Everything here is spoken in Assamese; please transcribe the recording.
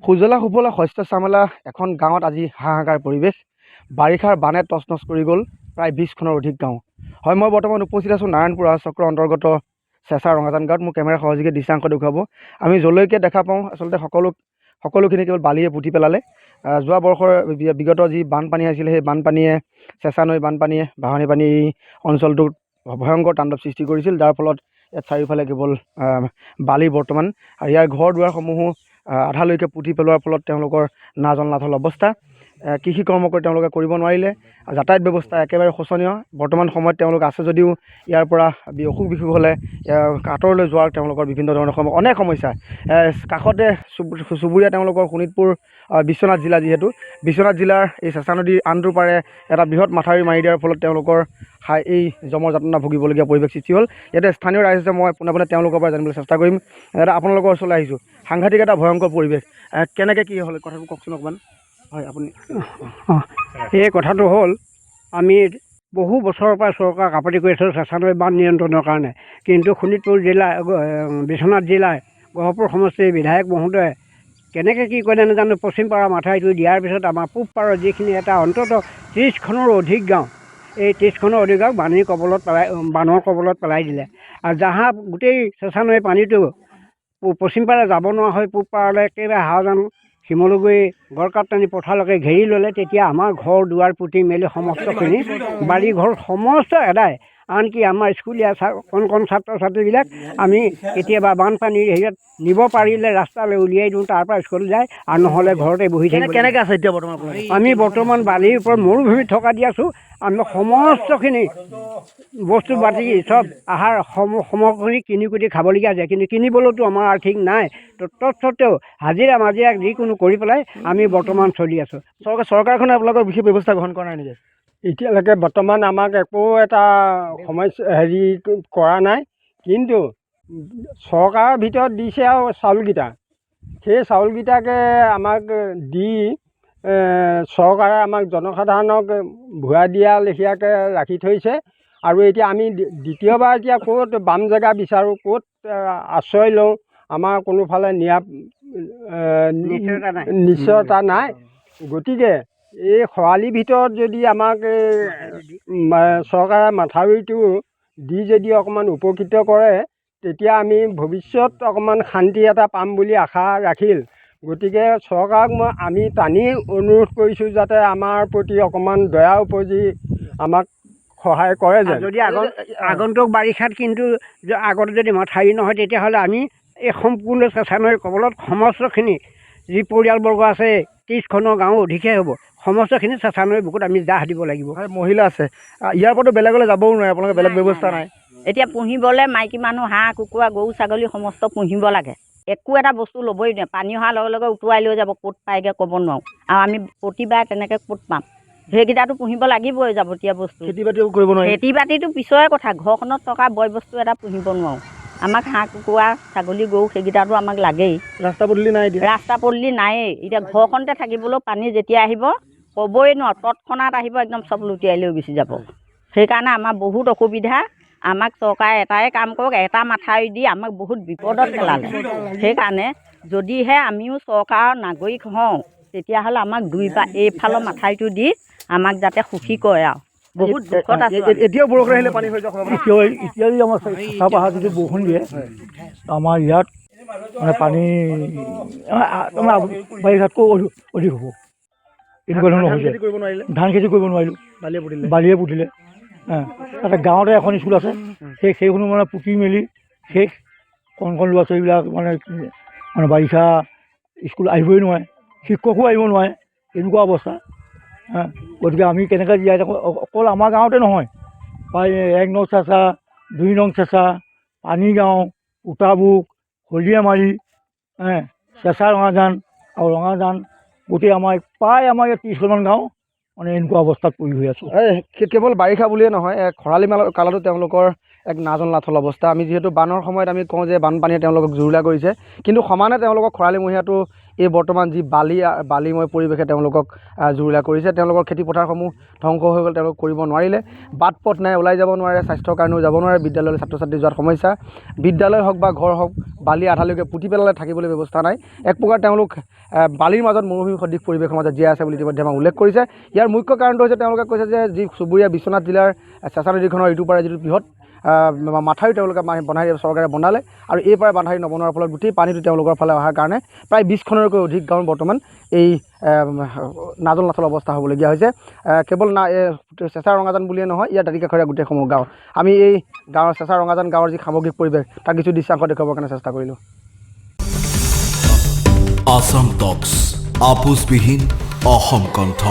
সুজলা সুফলা শস্য শ্যামলা এখন গাঁৱত আজি হাহাকাৰ পৰিৱেশ। বাৰিষাৰ বানে তছনছ কৰি গ'ল প্ৰায় 20খনৰ অধিক গাঁও। হয়, মই বৰ্তমান উপস্থিত আছোঁ নাৰায়ণপুৰ চক্ৰৰ অন্তৰ্গত চেঁচা ৰঙাজান গাঁৱত। মোৰ কেমেৰা সহযোগে দৃশ্যাংশ দেখুৱাব। আমি যলৈকে দেখা পাওঁ আচলতে সকলোখিনি কেৱল বালিয়ে পুতি পেলালে। যোৱা বৰ্ষৰ বিগত যি বানপানী আহিছিলে সেই বানপানীয়ে চেঁচা নৈ বানপানীয়ে বাঢ়নী পানী এই অঞ্চলটোত ভয়ংকৰ তাণ্ডৱ সৃষ্টি কৰিছিল, যাৰ ফলত ইয়াত চাৰিওফালে কেৱল বালি বৰ্তমান। আৰু ইয়াৰ ঘৰ দুৱাৰসমূহো আধালৈকে পুতি পেলোৱাৰ ফলত তেওঁলোকৰ নাজল নাথল অৱস্থা। কৃষি কৰ্ম কৰি তেওঁলোকে কৰিব নোৱাৰিলে। যাতায়াত ব্যৱস্থা একেবাৰে শোচনীয়। বৰ্তমান সময়ত তেওঁলোক আছে যদিও ইয়াৰ পৰা অসুখ বিসুখ হ'লে আঁতৰলৈ যোৱাৰ তেওঁলোকৰ বিভিন্ন ধৰণৰ অনেক সমস্যা। কাষতে চুবুৰীয়া তেওঁলোকৰ শোণিতপুৰ বিশ্বনাথ জিলা, যিহেতু বিশ্বনাথ জিলাৰ এই চেঁচা নদীৰ আনটো পাৰে এটা বৃহৎ মাথাউৰি মাৰি দিয়াৰ ফলত তেওঁলোকৰ এই জমৰ যাতনা ভুগিবলগীয়া পৰিৱেশ সৃষ্টি হ'ল। ইয়াতে স্থানীয় ৰাইজ আছে, মই পোনে পোনে তেওঁলোকৰ পৰা জানিবলৈ চেষ্টা কৰিম। এটা আপোনালোকৰ ওচৰলৈ আহিছোঁ। সাংঘাতিক এটা ভয়ংকৰ পৰিৱেশ। কেনেকৈ কি হ'ল কথাটো কওকচোন অকণমান। হয়, আপুনি এই কথাটো হ'ল, আমি বহু বছৰৰ পৰা চৰকাৰক আপত্তি কৰি আছোঁ চেঁচা নৈ বান্ধ নিয়ন্ত্ৰণৰ কাৰণে, কিন্তু শোণিতপুৰ জিলা বিশ্বনাথ জিলাৰ গহপুৰ সমষ্টিৰ বিধায়ক মহোদয়ে কেনেকৈ কি কৰে নাজানো, পশ্চিম পাৰৰ মাথাউৰিটো দিয়াৰ পিছত আমাৰ পূব পাৰৰ যিখিনি এটা অন্ততঃ 30খনৰ অধিক গাঁও, এই 30খনৰ অধিক গাঁও বানৰ কবলত পেলাই দিলে। আৰু যাহা গোটেই চেঁচা নৈৰ পানীটো পশ্চিম পাৰে যাব নোৱাৰা হৈ পূব পাৰলৈ একেবাৰে হাওজান শিমলুগুৰি গড়কাপ্তানি পথাৰলৈকে ঘেৰি ল'লে। তেতিয়া আমাৰ ঘৰ দুৱাৰ পুতি মেলি সমস্তখিনি বাৰী ঘৰ সমস্ত এদায়। আনকি আমাৰ স্কুলীয়া কণ ছাত্ৰ ছাত্ৰীবিলাক আমি কেতিয়াবা বানপানীৰ হেৰিয়াত নিব পাৰিলে ৰাস্তালৈ উলিয়াই দিওঁ, তাৰ পৰা স্কুল যায়, আৰু নহ'লে ঘৰতে বহি থাকিব। কেনেকৈ আছে এতিয়া বৰ্তমান? আমি বৰ্তমান বালিৰ ওপৰত মৰুভূমিত থকা দি আছোঁ। আমি সমস্তখিনি বস্তু বাতি চব আহাৰ সামগ্ৰী কিনি কুটি খাবলগীয়া যায়, কিন্তু কিনিবলৈতো আমাৰ আৰ্থিক নাই। তৎসত্ত্বেও হাজিৰা মাজিৰা যিকোনো কৰি পেলাই আমি বৰ্তমান চলি আছোঁ। চৰকাৰখনে আপোনালোকৰ বিশেষ ব্যৱস্থা গ্ৰহণ কৰা নাই নেকি? এতিয়ালৈকে বৰ্তমান আমাক একো এটা সমস্যা কৰা নাই, কিন্তু চৰকাৰৰ ভিতৰত দিছে আৰু চাউলকেইটা, সেই চাউলকেইটাকে আমাক দি চৰকাৰে আমাক জনসাধাৰণক ভুৱা দিয়া লেখীয়াকৈ ৰাখি থৈছে। আৰু এতিয়া আমি দ্বিতীয়বাৰ এতিয়া ক'ত বাম জেগা বিচাৰোঁ, ক'ত আশ্ৰয় লওঁ, আমাৰ কোনোফালে নিশ্চয়তা নাই। গতিকে এই খৰালিৰ ভিতৰত যদি আমাক চৰকাৰে মাথাউৰিটো দি যদি অকণমান উপকৃত কৰে, তেতিয়া আমি ভৱিষ্যত অকণমান শান্তি এটা পাম বুলি আশা ৰাখিল। গতিকে চৰকাৰক আমি টানি অনুৰোধ কৰিছোঁ যাতে আমাৰ প্ৰতি অকণমান দয়া উপজি আমাক সহায় কৰে। যদি আগন্তুক বাৰিষাত কিন্তু আগতে যদি মাথাউৰি নহয়, তেতিয়াহ'লে আমি এই সম্পূৰ্ণ চেঁচা নৈৰ কবলত সমস্তখিনি যি পৰিয়ালবৰ্গ আছে, 30খনৰ গাঁও অধিকহে হ'ব, সমস্তখিনি চেঁচা নৈৰ বুকুত আমি জাহ দিব লাগিব। মহিলা আছে, ইয়াৰ পৰাতো বেলেগলৈ যাবও নোৱাৰে, আপোনালোকে বেলেগ ব্যৱস্থা নাই? এতিয়া পুহিবলৈ মাইকী মানুহ হাঁহ কুকুৰা গৰু ছাগলী সমস্ত পুহিব লাগে। একো এটা বস্তু ল'বই নোৱাৰে। পানী অহাৰ লগে লগে উটুৱাই লৈ যাব, ক'ত পায়গৈ ক'ব নোৱাৰোঁ। আৰু আমি প্ৰতিবাৰে তেনেকৈ ক'ত পাম? সেইকেইটাতো পুহিব লাগিবই যাৱতীয় বস্তু। খেতি বাতিও কৰিব নোৱাৰি? খেতি বাতিটো পিছৰে কথা, ঘৰখনত থকা বয় বস্তু এটা পুহিব নোৱাৰোঁ। আমাক হাঁহ কুকুৰা ছাগলী গৰু সেইকেইটাতো আমাক লাগেই। ৰাস্তা পদূলি নাই? ৰাস্তা পদূলি নায়েই। এতিয়া ঘৰখনতে থাকিবলৈও পানী যেতিয়া আহিব ক'বই নোৱাৰোঁ, তৎক্ষণাত আহিব, একদম চব লুটিয়াই লৈ গুচি যাব। সেইকাৰণে আমাৰ বহুত অসুবিধা। আমাক চৰকাৰে এটাই কাম কৰক, এটা মাথাউৰি দি আমাক বহুত বিপদত পেলালে। সেইকাৰণে যদিহে আমিও চৰকাৰৰ নাগৰিক হওঁ, তেতিয়াহ'লে আমাক এইফালৰ মাথাউৰিটো দি আমাক যাতে সুখী কৰে। আৰু বহুত দুখত আছে। এতিয়াও বৰষুণ আহিলে পানী হৈ যাব? এতিয়া যদি আমাৰ চেঁচা পাহাৰ যদি বৰষুণ দিয়ে, আমাৰ ইয়াত মানে পানী বাৰিষাতকৈ অধিক হ'ব। এনেকুৱা ধৰণৰ হৈছে। ধান খেতি কৰিব নোৱাৰিলোঁ, বালিয়ে পুতিলে। তাতে গাঁৱতে এখন স্কুল আছে, সেইখনো মানে পুতি মেলি শেষ। কণ ল'ৰা ছোৱালীবিলাক মানে বাৰিষা স্কুল আহিবই নোৱাৰে, শিক্ষকো আহিব নোৱাৰে, এনেকুৱা অৱস্থা। গতিকে আমি কেনেকৈ জীয়াই থাকোঁ? অকল আমাৰ গাঁৱতে নহয়, প্ৰায় 1 নং চেঁচা, 2 নং চেঁচা, পানীগাঁও, উটাবুক, হলিয়ামাৰী, চেঁচা ৰঙাজান আৰু ৰঙাজান, গোটেই আমাৰ ইয়াত 30খনমান গাঁও মানে এনেকুৱা অৱস্থাত পৰি হৈ আছোঁ। কেৱল বাৰিষা বুলিয়ে নহয়, খৰালি কালতো তেওঁলোকৰ এক নাজল নাথল অৱস্থা। আমি যিহেতু বানৰ সময়ত আমি কওঁ যে বানপানীয়ে তেওঁলোকক জুৰুলা কৰিছে, কিন্তু সমানে তেওঁলোকক খৰালিমহীয়াটো এই বৰ্তমান যি বালিময় পৰিৱেশে তেওঁলোকক জুৰুলা কৰিছে। তেওঁলোকৰ খেতিপথাৰসমূহ ধ্বংস হৈ গ'ল, তেওঁলোক কৰিব নোৱাৰিলে, বাট পথ নাই, ওলাই যাব নোৱাৰে, স্বাস্থ্যৰ কাৰণেও যাব নোৱাৰে, বিদ্যালয়লৈ ছাত্ৰ ছাত্ৰী যোৱাত সমস্যা, বিদ্যালয় হওক বা ঘৰ হওক বালি আধালৈকে পুতি পেলালে, থাকিবলৈ ব্যৱস্থা নাই। এক প্ৰকাৰ তেওঁলোক বালিৰ মাজত মৰুভূমি সদৃশ পৰিৱেশৰ মাজত জীয়াই আছে বুলি ইতিমধ্যে আমাক উল্লেখ কৰিছে। ইয়াৰ মুখ্য কাৰণটো হৈছে তেওঁলোকে কৈছে যে যি চুবুৰীয়া বিশ্বনাথ জিলাৰ চেঁচা নদীখনৰ ইটো পাৰে যিটো বৃহৎ মাথাউৰি তেওঁলোকে চৰকাৰে বনালে, আৰু এই পাৰে মাথাউৰি নবনোৱাৰ ফলত গোটেই পানীটো তেওঁলোকৰ ফালে অহাৰ কাৰণে প্ৰায় 20খনতকৈ অধিক গাঁও বৰ্তমান এই নাজল নাথল অৱস্থা হ'বলগীয়া হৈছে। কেৱল চেঁচা ৰঙাজান বুলিয়ে নহয়, ইয়াৰ দাঁতিকাষৰীয়া গোটেইসমূহ গাঁও। আমি এই গাঁৱৰ চেঁচা ৰঙাজান গাঁৱৰ যি সামগ্ৰিক পৰিৱেশ তাৰ কিছু দৃশ্যাংশ দেখুৱাবৰ কাৰণে চেষ্টা কৰিলোঁ। আসাম টক্স, আপোচবিহীন অসম কণ্ঠ।